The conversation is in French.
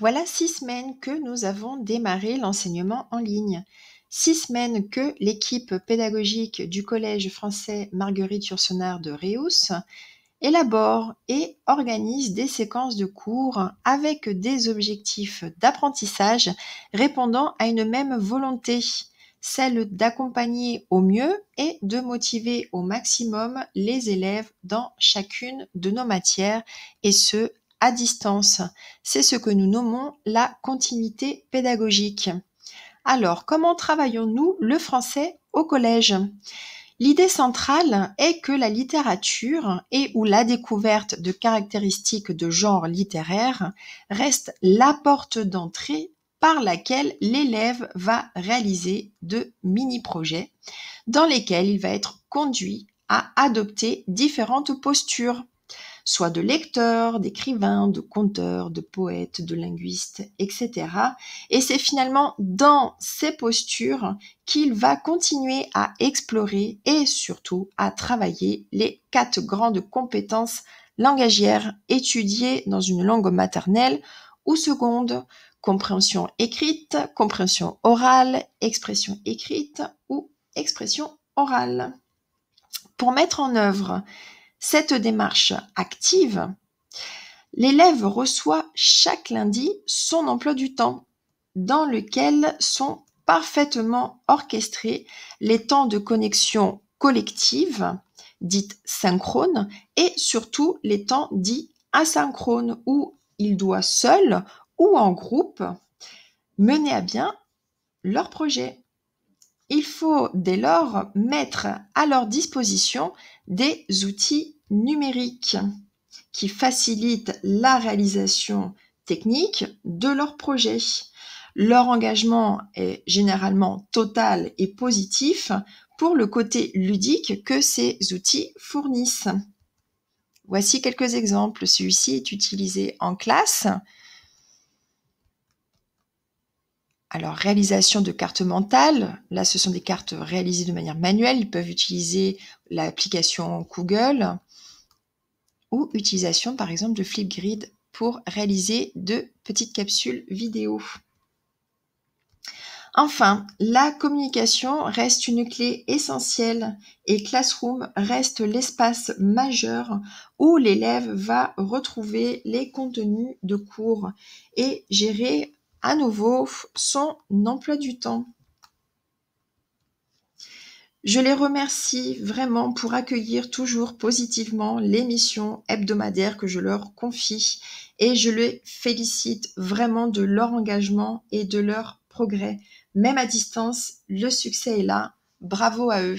Voilà 6 semaines que nous avons démarré l'enseignement en ligne. 6 semaines que l'équipe pédagogique du Collège français Marguerite Yourcenar de Reus élabore et organise des séquences de cours avec des objectifs d'apprentissage répondant à une même volonté, celle d'accompagner au mieux et de motiver au maximum les élèves dans chacune de nos matières, et ce, à distance. C'est ce que nous nommons la continuité pédagogique. Alors, comment travaillons-nous le français au collège ? L'idée centrale est que la littérature et ou la découverte de caractéristiques de genre littéraire reste la porte d'entrée par laquelle l'élève va réaliser de mini-projets dans lesquels il va être conduit à adopter différentes postures, soit de lecteur, d'écrivain, de conteur, de poète, de linguiste, etc. Et c'est finalement dans ces postures qu'il va continuer à explorer et surtout à travailler les 4 grandes compétences langagières étudiées dans une langue maternelle ou seconde: compréhension écrite, compréhension orale, expression écrite ou expression orale. Pour mettre en œuvre cette démarche active, l'élève reçoit chaque lundi son emploi du temps, dans lequel sont parfaitement orchestrés les temps de connexion collective, dite synchrone, et surtout les temps dits asynchrones, où il doit seul ou en groupe mener à bien leur projet. Il faut dès lors mettre à leur disposition des outils numériques qui facilitent la réalisation technique de leur projet. Leur engagement est généralement total et positif pour le côté ludique que ces outils fournissent. Voici quelques exemples. Celui-ci est utilisé en classe. Alors, réalisation de cartes mentales. Là, ce sont des cartes réalisées de manière manuelle. Ils peuvent utiliser l'application Google ou utilisation, par exemple, de Flipgrid pour réaliser de petites capsules vidéo. Enfin, la communication reste une clé essentielle et Classroom reste l'espace majeur où l'élève va retrouver les contenus de cours et gérer à nouveau son emploi du temps. Je les remercie vraiment pour accueillir toujours positivement les missions hebdomadaires que je leur confie et je les félicite vraiment de leur engagement et de leur progrès. Même à distance, le succès est là. Bravo à eux.